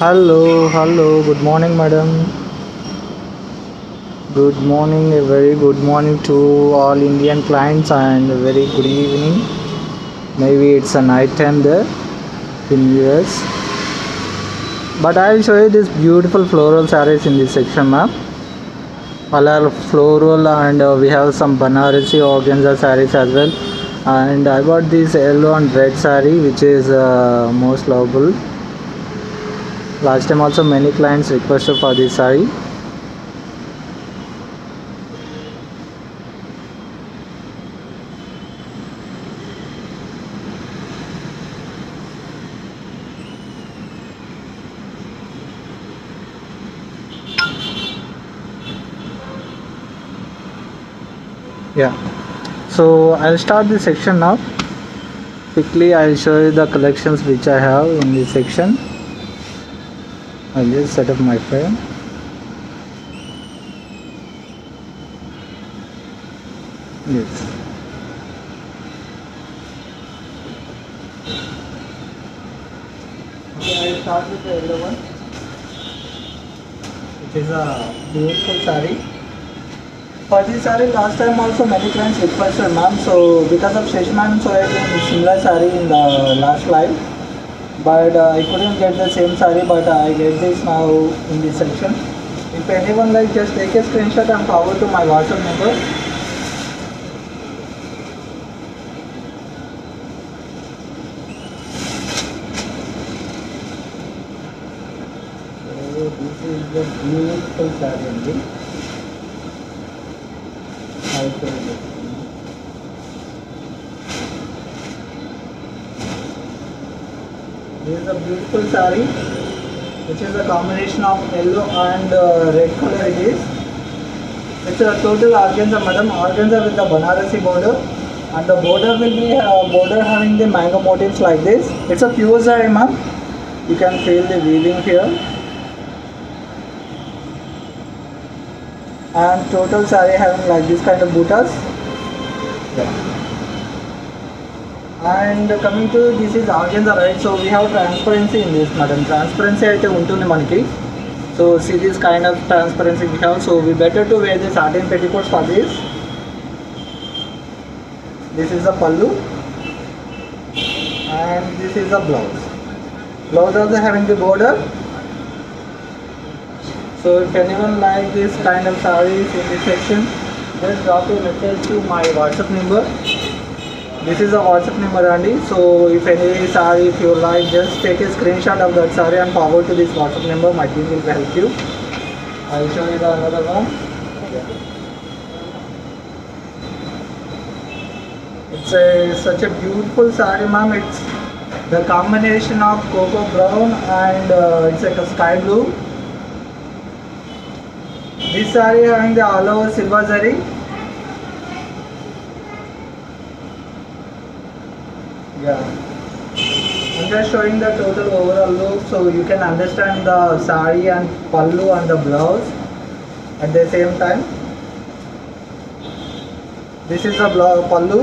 Hello, good morning, madam. Good morning, a very good morning to all Indian clients, and a very good evening. Maybe it's a night time there in US. But I'll show you this beautiful floral sarees in this section, ma'am. All are floral, and we have some Banarasi organza sarees as well. And I bought this yellow and red saree, which is most lovable. Last time also many clients requested for this saree. Yeah, so I'll start this section now. Quickly I'll show you the collections which I have in this section. I'll just set up my frame. Yes. Okay, I'll start with the yellow one, which is a beautiful saree. For this saree, last time also many clients requested, ma'am. So because of session, ma'am, so I did similar saree in the last live, but I couldn't get the same saree. But I get this now in this section. If anyone like, just take a screenshot and forward to my WhatsApp number. So this is the beautiful saree only. I'll show you this. This is a beautiful saree, which is a combination of yellow and red color it is. It's a total organza, madam, organza with the Banarasi border, and the border will be border having the mango motifs like this. It's a pure saree, ma'am. You can feel the weaving here. And total saree having like this kind of buttas. Yeah. And coming to this is organza, right? So we have transparency in this, madam. Transparency అయితే ఉంటుంది మనకి. So see this kind of transparency we have. So we better to wear the satin petticoats for this. This is the pallu, and this is the blouse. Blouse also having the border. So if anyone like this kind of sarees in this section, just drop a message to my WhatsApp number. This is a WhatsApp number, Andy. So if any saree, if you like, just take a screenshot of that saree and forward to this WhatsApp number. My team will help you. I'll show you the another one. It's such a beautiful saree, ma'am. It's the combination of cocoa brown and it's like a sky blue. This saree having the all over silver zari. Yeah, I'm just showing the total overall look so you can understand the saree and pallu and the blouse at the same time. This is the pallu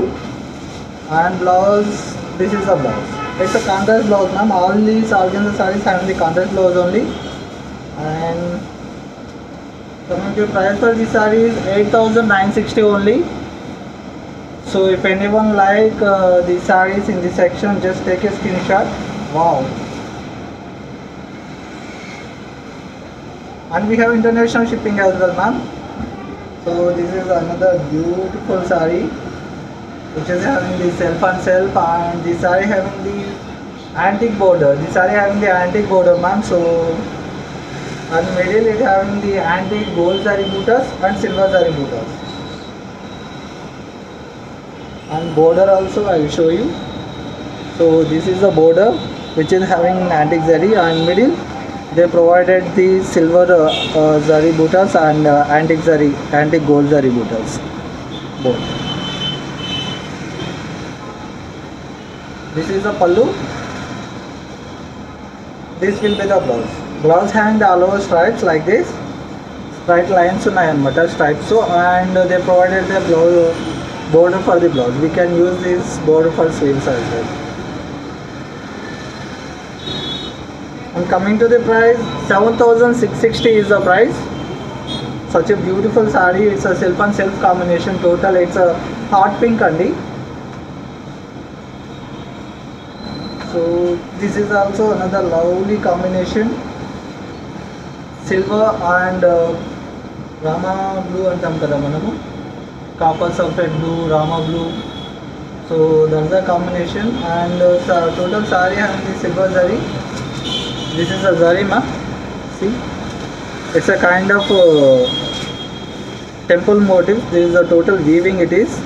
and blouse. This is the blouse. It's a contrast blouse, ma'am. All these organza sarees having the contrast blouse only. And coming to price for this saree is 8,960 only. So if anyone like these sarees in this section, just take a screenshot. Wow. And we have international shipping as well, ma'am. So this is another beautiful saree, which is having the self and self, and the saree having the antique border. The saree having the antique border, ma'am. So and middle it having the antique gold zari buttas and silver zari buttas. And border also I will show you. So this is the border which is having antique zari, and middle they provided the silver zari buttas and antique gold zari buttas both. This is the pallu. This will be the blouse. Blouse having the all over stripes like this. Stripe lines unnayannamata stripes. So and they provided the blouse border for the blouse. We can use this border for sleeves as well. And coming to the price, 7,660 is the price. Such a beautiful saree. It's a silk and silk combination. Total it's a hot pink andi. So this is also another lovely combination. Silver and Rama blue antam kada manamu. Copper sulphate blue, Rama blue. So that's the combination. And total saree having the silver zari. This is a zari ma. See, it's a kind of temple motif. This is the total weaving it is.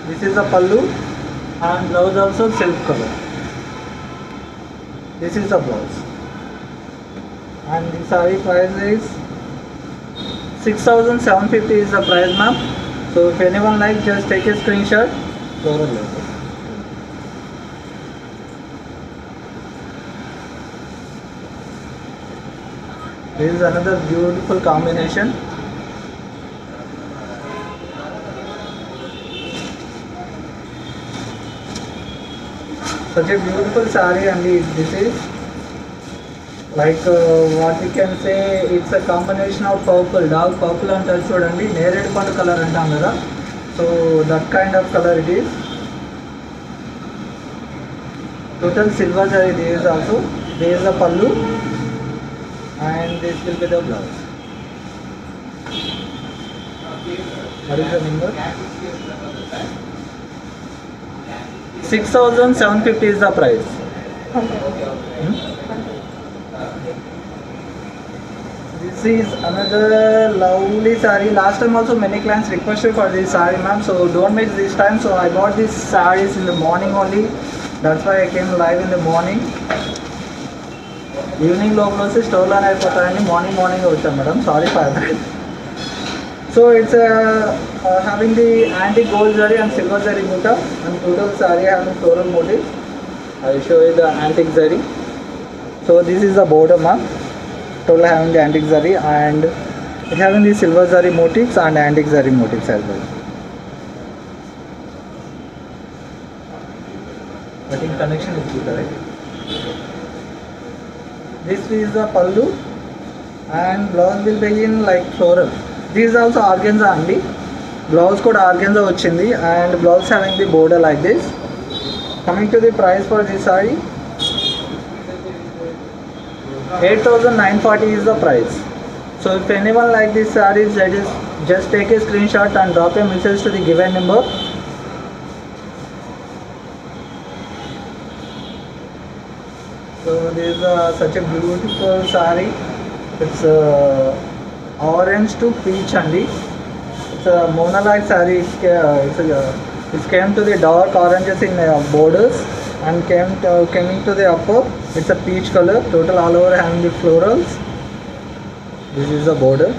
This is the pallu and blouse also silk color. This is the blouse. And the saree price is 6,750 is the price ma'am. So if anyone like, just take a screenshot. This is another beautiful combination. Such a beautiful saree, and this is like what we can say, it's a combination of purple, dark purple and chudandi nered pandu color antam kada. So that kind of color it is. Total silver saree. This is also, this is the pallu and this will be the blouse. What is the number? 6,750 is the price. This is another lovely saree. Last time also many clients requested for this saree ma'am, so don't miss this time. So I bought these sarees in the morning only. That's why I came live in the morning. Evening లోపల వస్తే స్టోర్లో అయిపోతాయని morning వచ్చాను madam, sorry for that. So it's having the antique gold zari and silver zari muta, and total saree having floral motif. I will show you the antique zari. So this is the border ma'am. Total having the antique zari and it having the silver zari motifs and antique zari motifs as well. I think connection is good, right? This is the pallu and blouse will be in like floral. This is also organza andi. Blouse code organza vachindi and blouse having the border like this. Coming to the price for this saree, 8,940 is the price. So if anyone like this saree, just take a screenshot and drop a message to the given number. So this is such a beautiful saree. It's orange to peach andi. It's a monolite saree. It came to the dark oranges in borders and coming to the upper. It's a peach color. Total all over having the florals. This is the border.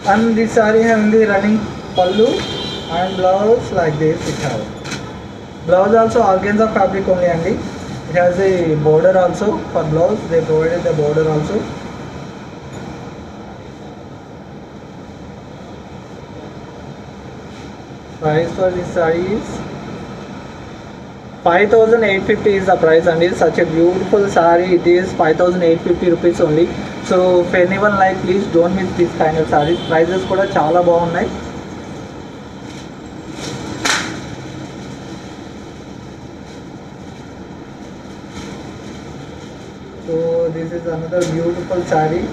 And this saree having the running pallu and blouse like this. It has blouse also organza fabric only andi. It has a border also for blouse. They provided the border also. Price for this saree is 5,850 is the price, and it's such a beautiful saree. It is 5,850 rupees only. So if anyone like, please don't miss this kind of sarees. Prices kuda chaala baagunnai. So this is another beautiful saree.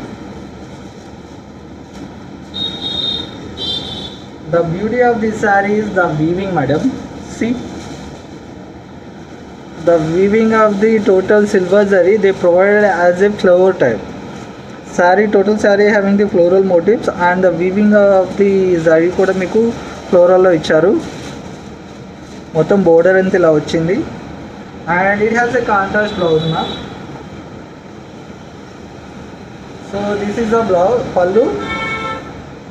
The beauty of this saree is the weaving, madam. See, the weaving of the total silver zari they provided as a flower type. Saree, total saree having the floral motifs and the weaving of the zari kuda meeku floral lo icharu. Mottham border anta ila vachindi. and it has a contrast blouse na. So this is the blouse pallu.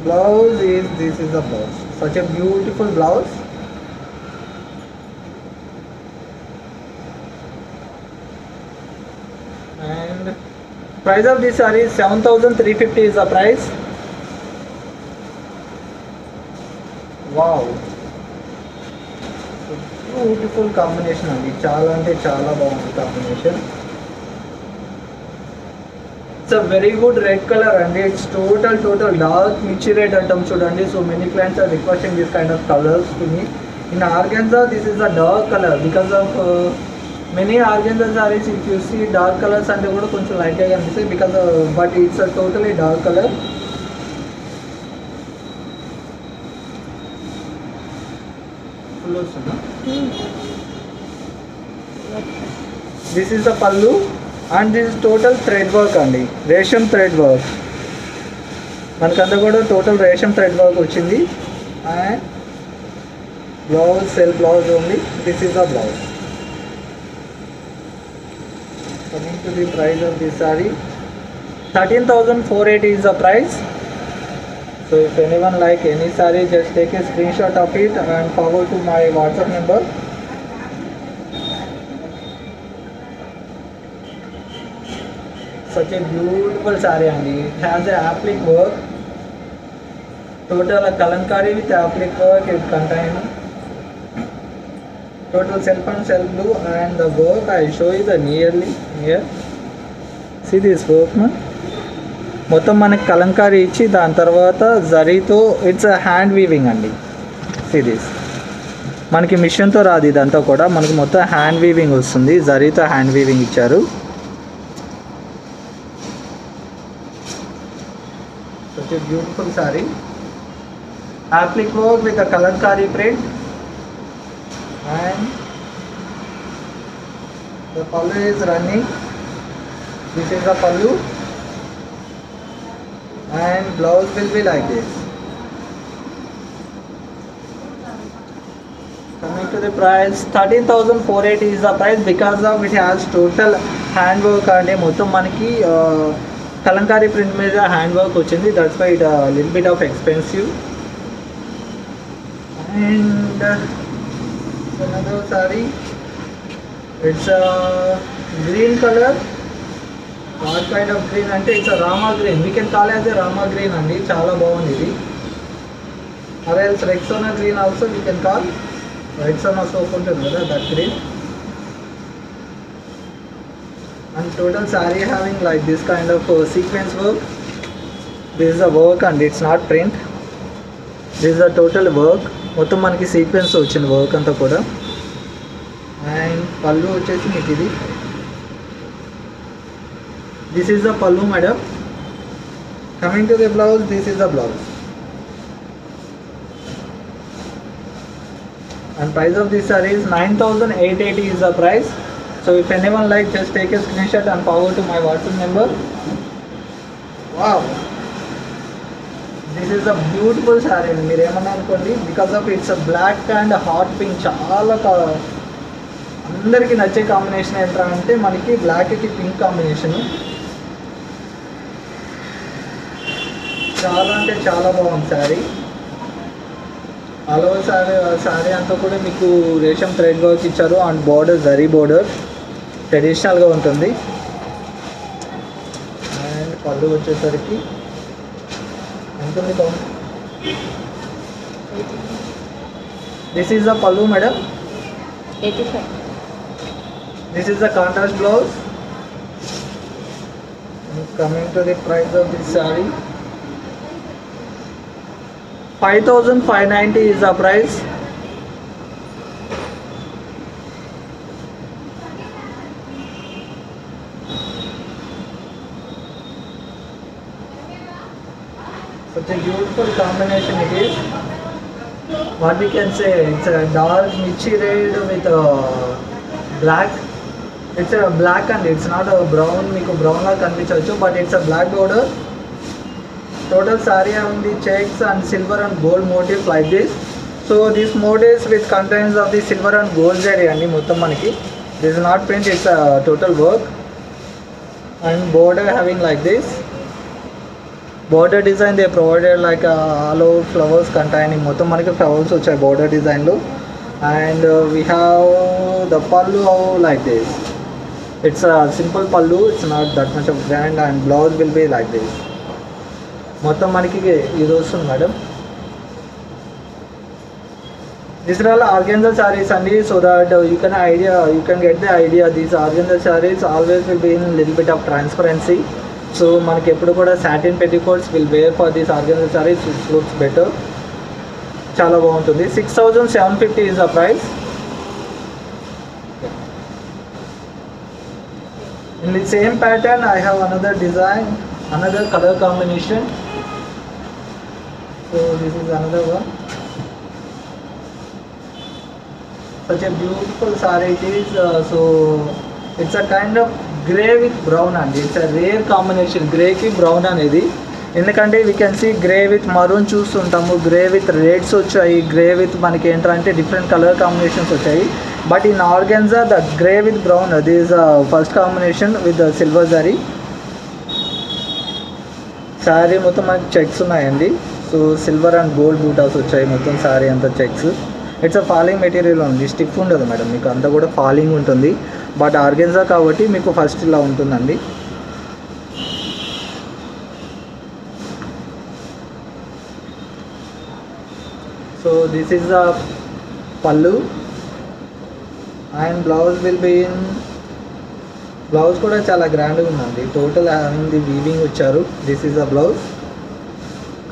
Blouse is this is the blouse. Such a beautiful blouse. And price of this saree is 7,350 is the price. Wow. Beautiful combination అండి, చాలా అంటే చాలా బాగుంది combination. It's a very good red colour అండి. It's total dark mirchi red అంటాం చూడండి. So many clients are requesting this kind of colours to me. In organza this is the dark colour because of many organza sarees if you see dark colours అంటే కూడా కొంచెం లైట్గా కనిపిస్తాయి because but it's a totally dark colour. This is the pallu and this is total thread work అండి, రేషం thread work. మనకంతా కూడా total రేషం thread work వచ్చింది. And blouse self blouse only. This is the blouse. Coming to the price of this sorry, 13,480 is the price. So if anyone like any saree, just take a screenshot of it and forward to my WhatsApp number. Such a beautiful saree and it has a applique work. Total kalankari with applique work. It contains total self and self blue and the work. I show you the nearly here. See this work man. మొత్తం మనకి కలంకారీ ఇచ్చి దాని తర్వాత జరీతో it's hand weaving అండి. Series మనకి మిషన్తో రాదు, ఇదంతా కూడా మనకి మొత్తం హ్యాండ్ వీవింగ్ వస్తుంది. జరీతో హ్యాండ్ వీవింగ్ ఇచ్చారు. Such a beautiful sorry. applique work with a kalankari print and the pallu is running. This is the pallu and blouse will be like this. Coming to the price, 13,480 is the price because of it has total hand work and మొత్తం మనకి Kalamkari print మీద hand work వచ్చింది. That's why it little bit of expensive. And another saree, it's a green color. What kind of green అంటే it's a Rama green. We can call it as a Rama green అండి. చాలా బాగుంది ఇది. or else Rexona green also we can call. Rexona soap ఉంటుంది కదా, that green. And total saree having like this kind of sequence work. This is a work and it's not print. This is a total work. మొత్తం మనకి sequence వచ్చింది work అంతా కూడా. And పళ్ళు వచ్చేసి మీకు ఇది. దిస్ ఈజ్ ద పళ్ళు madam. Coming to the blouse, this is the blouse. And price of this sorry is 9,880 is the price. So if anyone like, just take a screenshot and forward to my WhatsApp number. Wow, this is a beautiful saree. మీరు ఏమన్నా అనుకోండి, because of it's black and hot pink. చాలా అందరికీ నచ్చే combination ఏంటంటే అంటే మనకి బ్లాక్కి pink combination. చాలా అంటే చాలా బాగుంది శారీ. ఆల్ ఓవర్ శారీ అంతా కూడా మీకు రేషం థ్రెడ్ వర్క్ ఇచ్చారు అండ్ బార్డర్ జరీ బార్డర్ ట్రెడిషనల్గా ఉంటుంది. అండ్ పళ్ళు వచ్చేసరికి this is the pallu madam. 85. This is the contrast blouse. Coming to the price of this saree, 5,590 is the price. Such a beautiful combination it is. What we can say, it's a dark mirchi red with black. It's a black and it's not a brown. మీకు brown లా కనిపించవచ్చు, but it's a black border. Total saree having the checks and silver and gold motif like this. So this motif with contains of the silver and gold zari అండి మొత్తం మనకి. This is not print, it's a total work. And border having like this. Border design they provided like all over flowers containing మొత్తం మనకి flowers వచ్చాయి border design లో. And we have the pallu like this. It's a simple pallu, it's not that much of grand, and blouse will be like this. మొత్తం మనకి ఇది వస్తుంది madam. These are all organza sarees and so that you can get the idea. These organza sarees always will be in a little bit of transparency. So మనకి ఎప్పుడు కూడా satin petticoats will wear for these organza sarees, which looks better. చాలా బాగుంటుంది. 6,750 is the price. In the same pattern I have another design, another color combination. So this is another one. Such a beautiful saree it is. So it's a kind of grey with brown, and it's a rare combination, grey ki brown అనేది. ఎందుకంటే we can see grey with maroon చూస్తుంటాము, grey with reds వచ్చాయి, grey with మనకి ఏంటంటే different color combinations వచ్చాయి. But in organza the grey with brown, this is first combination with the silver zari. Saree మొత్తం మనకి checks ఉన్నాయండి. So silver and gold buttas వచ్చాయి మొత్తం sorry అంతా checks. It's a falling material ఉంది, స్టిఫ్ ఉండదు madam, మీకు అంతా కూడా ఫాలింగ్ ఉంటుంది. బట్ ఆర్గెన్జా కాబట్టి మీకు ఫస్ట్ ఇలా ఉంటుందండి. So this is the pallu and blouse will be in, blouse కూడా చాలా గ్రాండ్గా ఉందండి. టోటల్ హ్యావింగ్ ది వీవింగ్ వచ్చారు. This is the blouse,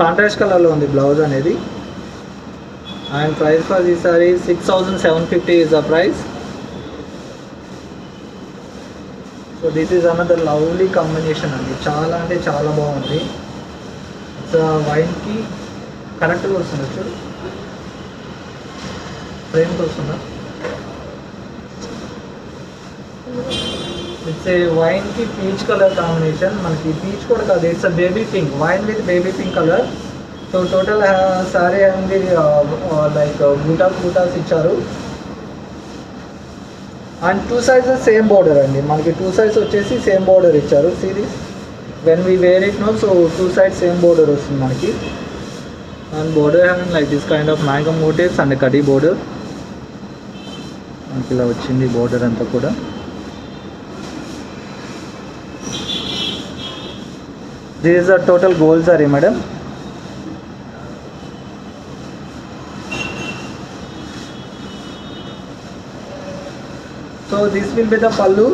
contrast కలర్లో ఉంది బ్లౌజ్ అనేది. And price for this saree 6,750 is the price. So this is another lovely combination అండి, చాలా అంటే చాలా బాగుంది. ఇట్స్ వైన్కి కరెక్ట్గా వస్తుంది, చూడు ఫ్రేమ్కి వస్తుందా. ఇట్స్ ఏ వైన్కి పీచ్ కలర్ కాంబినేషన్, మనకి పీచ్ కూడా కాదు, it's a baby pink, wine with baby pink colour. So total sari అనేది లైక్ బూటాస్ ఇచ్చారు. And two sides same border అండి, మనకి టూ సైడ్స్ వచ్చేసి సేమ్ బోర్డర్ ఇచ్చారు. Series when we wear it no, so two sides same border వస్తుంది మనకి. And border having like this kind of mango motifs and kadi border మనకి ఇలా వచ్చింది border అంతా కూడా. This is a total gold sorry madam. So this will be the pallu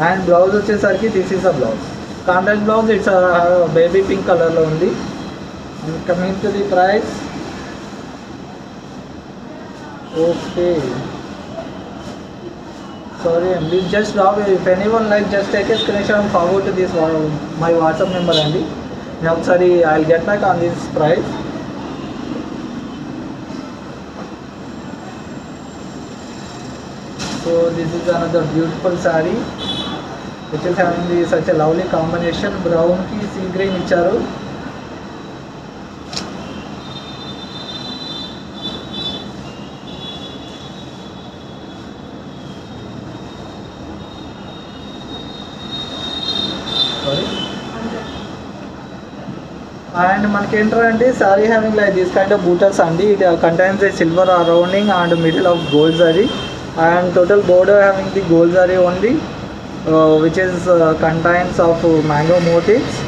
and blouse వచ్చేసరికి this is a blouse, contrast blouse. It's baby pink కలర్లో ఉంది. And coming to the price, okay sorry and please just drop, if anyone like just take a screenshot and forward to this my WhatsApp number అండి. నేను ఒకసారి I'll get back on this price. So this is another beautiful saree which is having such a lovely combination. brown ki sea green ఇచ్చారు. And మనకి ఏంటంటే sari having like this kind of butas అండి. It contains a silver rounding and middle of gold sari and total border having the gold sari only which is contains of mango motifs.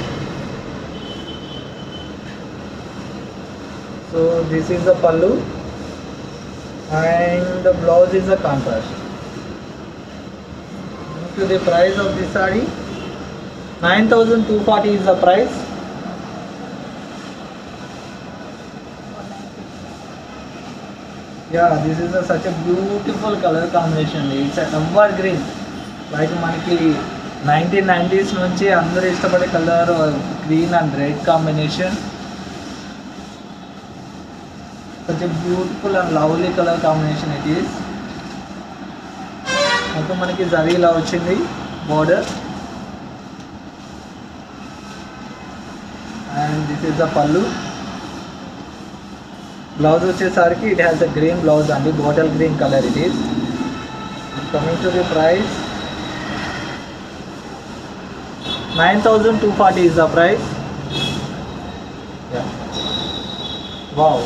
So this is the pallu and the blouse is a contrast. To the price of this saree, 9,240 is the price. Yeah, this is such a beautiful color combination. It's a evergreen, like మనకి 1990s నుంచి అందరూ ఇష్టపడే colour green and red combination. such a beautiful and lovely color combination it is. మొత్తం మనకి జరీ ఇలా వచ్చింది border and this is the pallu. blouse వచ్చేసరికి it has a green blouse and bottle green color it is. Coming to the price, 9,240 is the price. Yeah. Wow.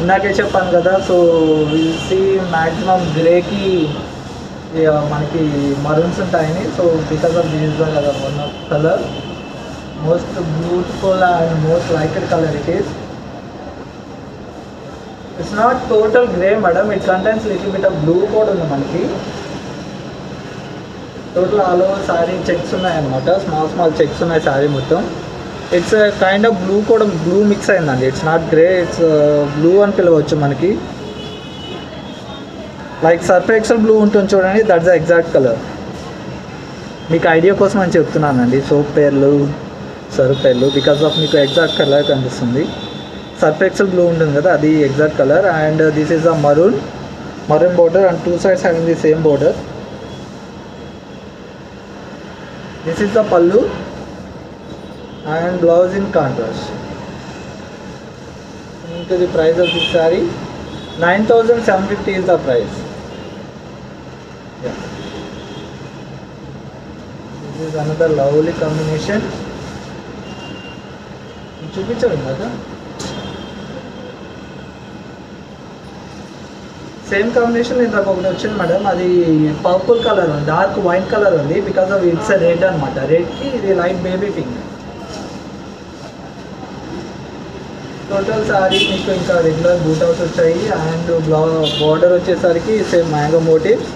ఇందాకే చెప్పాను కదా, so will see maximum గ్రేకి మనకి మరూన్స్ ఉంటాయని. So because of this the colour, one of colour most beautiful and most liked colour it is. It's not total grey madam, it contains little bit of blue కూడా ఉంది మనకి. Total all over sari checks ఉన్నాయన్నమాట, small small checks ఉన్నాయి శారీ మొత్తం. It's kind of blue కూడా, blue mix అయిందండి. It's not grey, it's blue అని పిలవచ్చు మనకి. లైక్ సర్ఫ్ ఎక్సెల్ బ్లూ ఉంటుంది చూడండి, దట్స్ ద ఎగ్జాక్ట్ కలర్. మీకు ఐడియా కోసం అని చెప్తున్నానండి, సోప్ పేర్లు సర్ఫ్ పేర్లు, బికాస్ ఆఫ్ మీకు ఎగ్జాక్ట్ కలర్ కనిపిస్తుంది. సర్ఫ్ ఎక్సెల్ బ్లూ ఉంటుంది కదా, అది exact colour. And this is a maroon border and two sides having the same border. This is the pallu and blouse in contrast. Coming to the price of this saree, 9,750 is the price. Yeah. This is another lovely combination. చూపించండి కదా, same combination ఇందాక ఒకటి వచ్చింది మేడం, అది purple colour ఉంది, dark white colour ఉంది. Because of it's red అనమాట, రెడ్కి ఇది light baby pink. Total sari మీకు ఇంకా రెగ్యులర్ బూట్ అవుట్స్ వచ్చాయి. అండ్ బార్డర్ వచ్చేసరికి same mango motifs.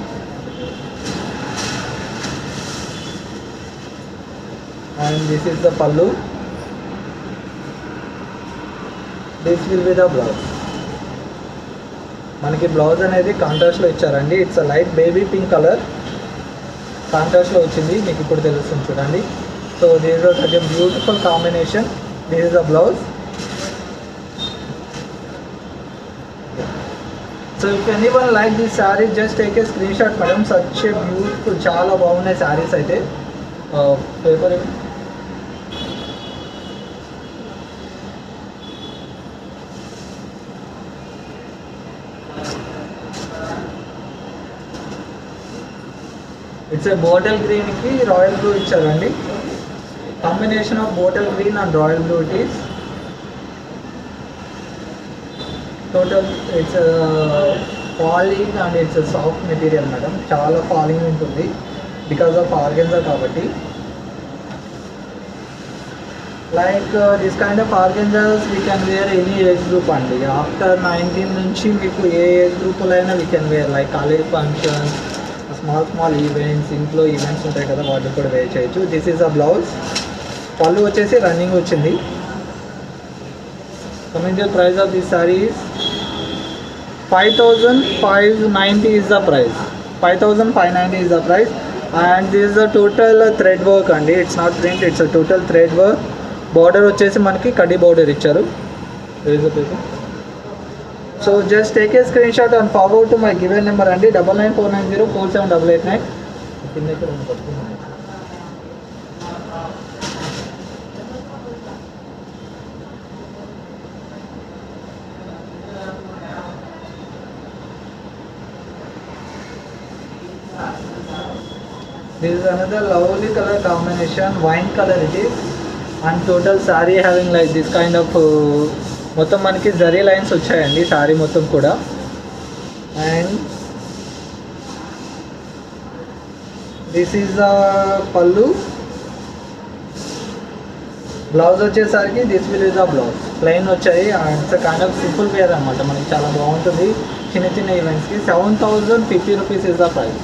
And this is the pallu, this will be the blouse. మనకి బ్లౌజ్ అనేది కాంట్రాస్ట్లో ఇచ్చారండి. It's a light baby pink colour, కాంట్రాస్ట్లో వచ్చింది, మీకు ఇప్పుడు తెలుస్తుంది చూడండి. So this is such a beautiful combination. This is the blouse. So if anyone like this saree, just take a screenshot madam. Such a beautiful, చాలా బాగున్నాయి శారీస్ అయితే. Paper it's a bottle గ్రీన్కి రాయల్ బ్లూ ఇచ్చారండి. Combination of bottle green and royal blue it is. Total it's falling and it's soft material madam, చాలా falling ఉంటుంది because of ఆర్గెన్జా కాబట్టి. Like this kind of organzas we can wear any age group అండి. After 19 నుంచి మీకు ఏ age గ్రూపులైనా we can wear. Like college functions, small events, ఇంట్లో events ఉంటాయి కదా, వాటికి కూడా వేర్ చేయొచ్చు. This is a blouse. Pallu వచ్చేసి రన్నింగ్ వచ్చింది. Coming to price of this sari is 5,590 is the price. 5,590 is the price. And this is the total thread work అండి. It's not print, it's a total thread work. Border వచ్చేసి మనకి కడ్డీ border ఇచ్చారు. So just take a screen shot and forward to my given number అండి, 9949047889. This is another lovely color combination, wine color it is. And total saree having like this kind of మొత్తం మనకి zari lines వచ్చాయండి సారీ మొత్తం కూడా. And this is the pallu. Blouse వచ్చేసరికి this will is the blouse, plain వచ్చాయి. And it's kind of simple wear అనమాట, మనకి చాలా బాగుంటుంది చిన్న చిన్న ఈవెంట్స్కి. 7,050 rupees is the price.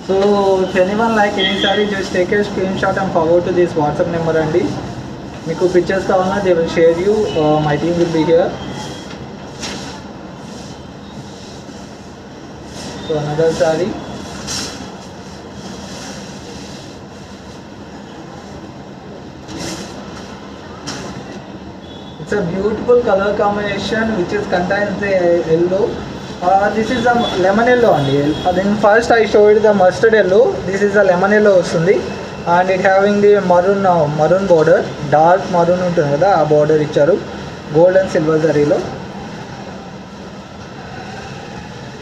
So if anyone like any saree, just take a screenshot and forward to this WhatsApp number అండి. మీకు pictures కావాలన్నా they will share you, my team will be here. So another saree. It's a beautiful color combination which is contains the yellow. This is a lemon yellow అండి. then first I showed the mustard yellow. This is a lemon yellow వస్తుంది. and it having the maroon border, dark maroon ఉంటుంది కదా, ఆ border ఇచ్చారు gold and silver జరీలో.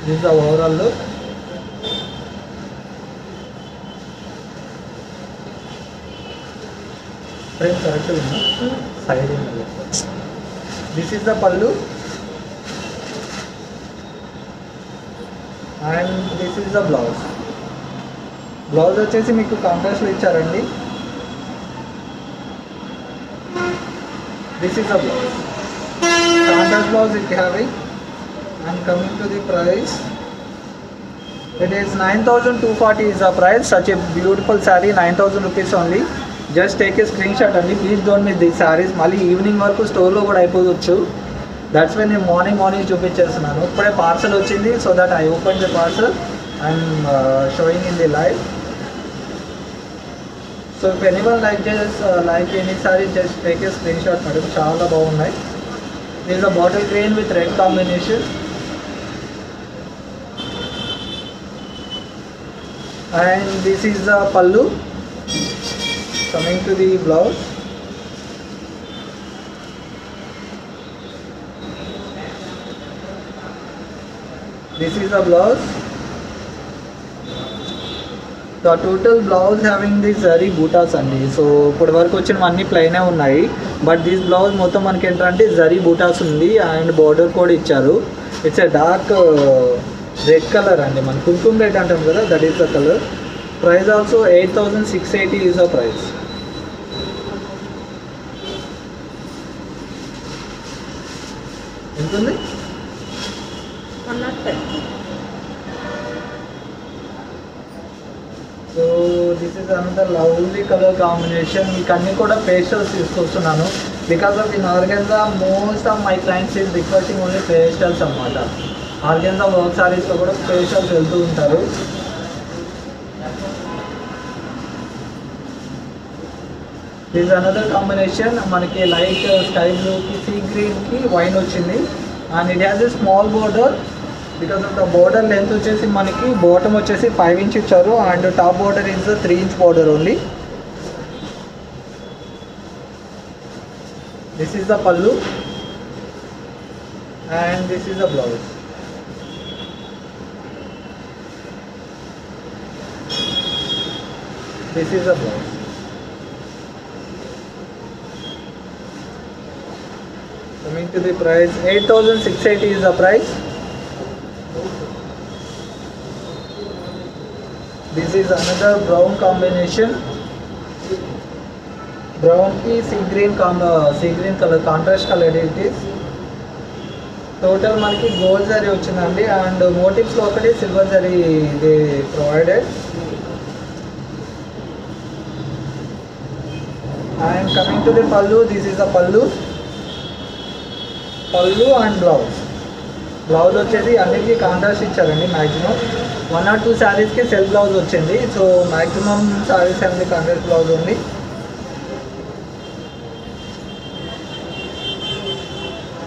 This is the overall look. Frame correct unna side unna. This is the pallu and this is the blouse. Blouse వచ్చేసి మీకు contrast లో ఇచ్చారండి. This is the blouse. Contrast blouse it having, and coming to the price, it is 9,240 is the price. Such a beautiful saree, 9,000 rupees only. Just take a screenshot and please don't miss these sarees. మళ్ళీ evening వరకు స్టోర్లో కూడా అయిపోవచ్చు. That's why నేను morning చూపించేస్తున్నాను. ఇప్పుడే parcel వచ్చింది, so that I open the parcel and sowing in the live. So if anyone like any sorry just take A screenshot madam. చాలా బాగున్నాయి. This is a bottle green with red combination, and this is the pallu. Coming to the blouse, this is the blouse. The total blouse having this zari bootas అండి. So ఇప్పటి వరకు వచ్చినవన్నీ ప్లెయినే ఉన్నాయి, but this blouse మొత్తం మనకి ఏంటంటే జరీ బూటాస్ ఉంది and border కూడా ఇచ్చారు. It's a dark red colour అండి, మన కుంకుమ రెడ్ అంటాం కదా, that is the colour. Price also 8,680 is the price. ఎంత ఉంది? 105. So this is another lovely colour combination. మీకు అన్నీ కూడా పేస్టల్స్ తీసుకొస్తున్నాను because of in organza most of my clients is requesting only pastels అనమాట. ఆర్గెన్జా వర్క్ సారీస్లో కూడా pastels వెళ్తూ ఉంటారు. దిస్ అనదర్ కాంబినేషన్, మనకి లైట్ స్కై బ్లూకి సీ గ్రీన్కి వైన్ వచ్చింది and it has a small border. Because of the border length వచ్చేసి మనకి బాటమ్ వచ్చేసి 5 inch ఇచ్చారు and top border is 3 inch border only. This is the pallu and this is the blouse. This is the blouse. Coming to the price, 8,680 is the price. This is another brown combination. Brown ki sea green color, contrast color it is. Total మనకి gold zari వచ్చిందండి and motifs లో ఒకటి silver zari ఇది provided. And coming to the pallu, this is the pallu and blouse. Blouse వచ్చేసి అన్నిటికీ contrast ఇచ్చారండి. Maximum 1 or 2 శారీస్కి self blouse వచ్చింది. సో మ్యాక్సిమం శారీస్ అన్ని కాంట్రాస్ట్ బ్లౌజ్ ఉంది.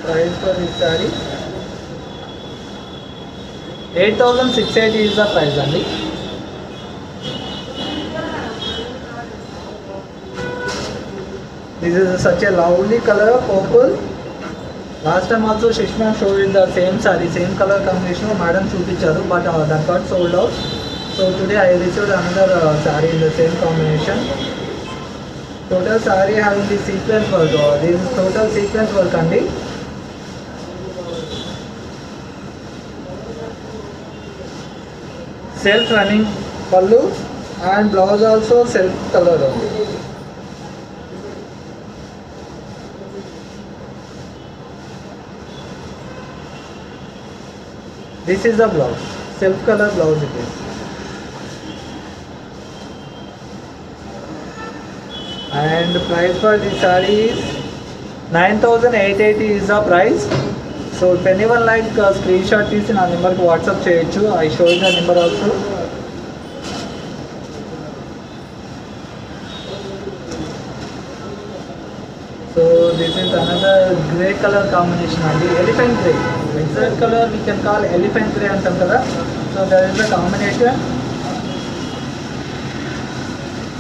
Price for this sari 8,680 is the price అండి. This is such a lovely colour purple. Last time also Shishma showed the same sari, same colour combination madam చూపించారు, but that got sold out. So today I received another sari in the same combination. Total sorry having the sequence work. This total sequence work అండి. Self running పళ్ళు and blouse also self colour ఉంది. This is the blouse, self color blouse it is. And the price for this saree is 9,880 is the price. So if anyone like screenshot is in our number to WhatsApp cheyochu. I show you the number also. So this is another grey color combination and elephant grey. Exact color we can call elephant grey and some color. So there is a combination.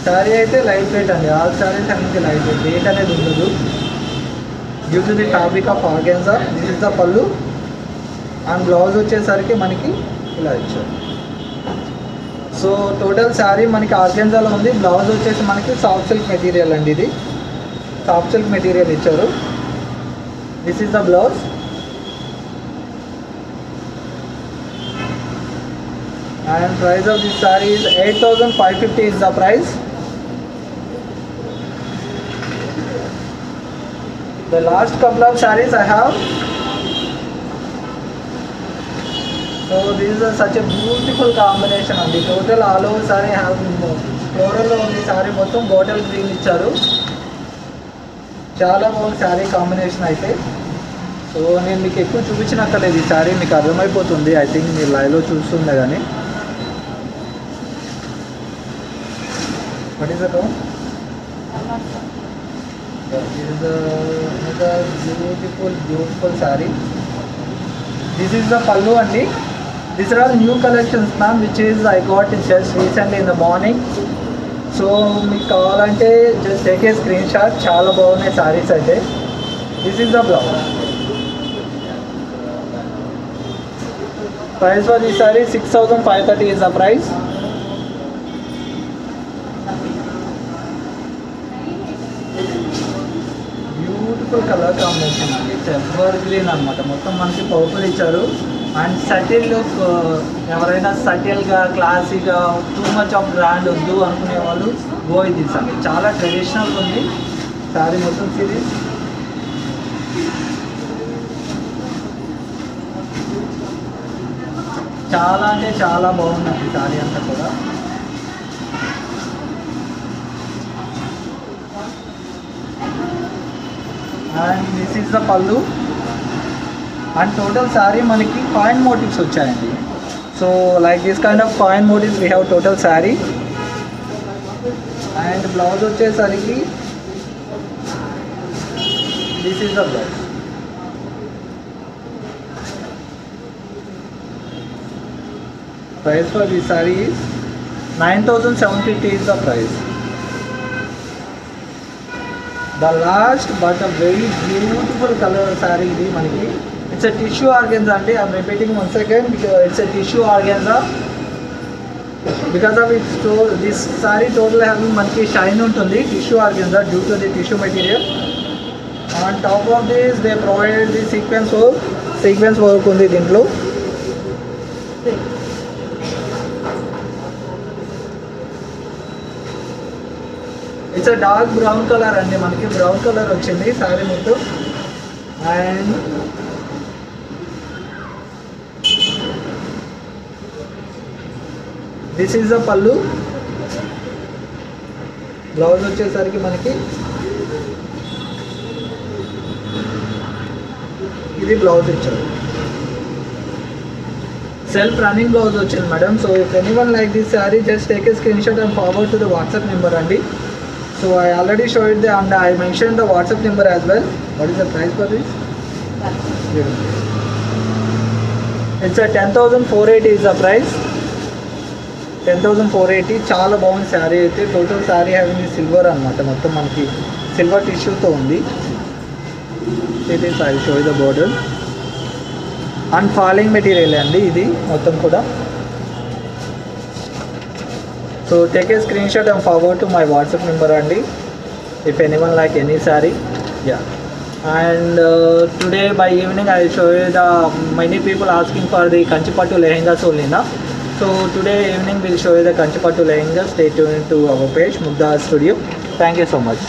Saree అయితే light weight అండి. All saris అన్నింటి light weight, wait అనేది ఉండదు due to the fabric of organza. This is the pallu and blouse వచ్చేసరికి మనకి ఇలా ఇచ్చారు. So total sari మనకి ఆర్గెన్జాలో ఉంది. బ్లౌజ్ వచ్చేసి మనకి సాఫ్ట్ సిల్క్ మెటీరియల్ అండి, ఇది సాఫ్ట్ సిల్క్ మెటీరియల్ ఇచ్చారు. This is the blouse. And price of this saree is 8,550 is the price. The last couple of sarees I have. So this is such a beautiful combination and the total all over saree have floral of the saree మొత్తం bottle green ఇచ్చారు. చాలా బాగుంది sari combination అయితే. So నేను మీకు ఎక్కువ చూపించినక్కర్లేదు, ఈ శారీ మీకు అర్థమైపోతుంది. ఐ థింక్ మీరు లైవ్లో చూస్తుండే కానీ. What is the tone? This is another beautiful saree. This is the pallu andi. These are all new collections ma'am, which is I got just recently in the morning. So మీకు కావాలంటే just take a screenshot. చాలా బాగున్నాయి sarees అయితే. This is the blouse. Price for this saree 6,530 is the price. Colour combination అండి, ever green అనమాట. మొత్తం మనకి purple ఇచ్చారు. అండ్ సటిల్ లుక్, ఎవరైనా సటిల్గా క్లాసీగా టూ మచ్ ఆఫ్ బ్రాండ్ వద్దు అనుకునే వాళ్ళు గో ఇది అండి. చాలా ట్రెడిషనల్ ఉంది శారీ మొత్తం సిరీస్. చాలా అంటే చాలా బాగుందండి శారీ అంతా కూడా. And this is the pallu. And total sari మనకి కాయిన్ మోటివ్స్ వచ్చాయండి. So like this kind of coin motifs we have total sari. And blouse వచ్చేసరికి this is the blouse. Price for this saree is 9,750 is the price. The last but a very beautiful color saree ఇది మనకి. It's a tissue organza అండి. I'm repeating once again because it's a tissue organza. Because of its this saree total having మనకి shine ఉంటుంది, tissue organza due to the tissue material. On top of this they provided the sequence work ఉంది దీంట్లో. It's a dark brown colour అండి, మనకి brown colour వచ్చింది శారీ మొత్తం. And this is the pallu. Blouse వచ్చేసరికి మనకి ఇది బ్లౌజ్ ఇచ్చారు. సెల్ఫ్ రన్నింగ్ బ్లౌజ్ వచ్చింది madam. So if anyone like this saree just take a screen shot and forward to the WhatsApp number అండి. So I already showed the and I mentioned the WhatsApp number as well. What is the price for this? It's a 10,480 is the price. 10,480. చాలా బాగుంది శారీ అయితే. Total sari having silver అనమాట, మొత్తం మనకి silver టిష్యూతో ఉంది. ఇది I show the border and falling material అండి ఇది మొత్తం కూడా. So take a screenshot and forward to my WhatsApp number Andy if anyone like any saree. Yeah. And today by evening I will show you the many people asking for the Kanchipattu lehengas only na. So today evening we will show you the Kanchipattu lehengas. Stay tuned to our page Mugdha Studio. Thank you so much.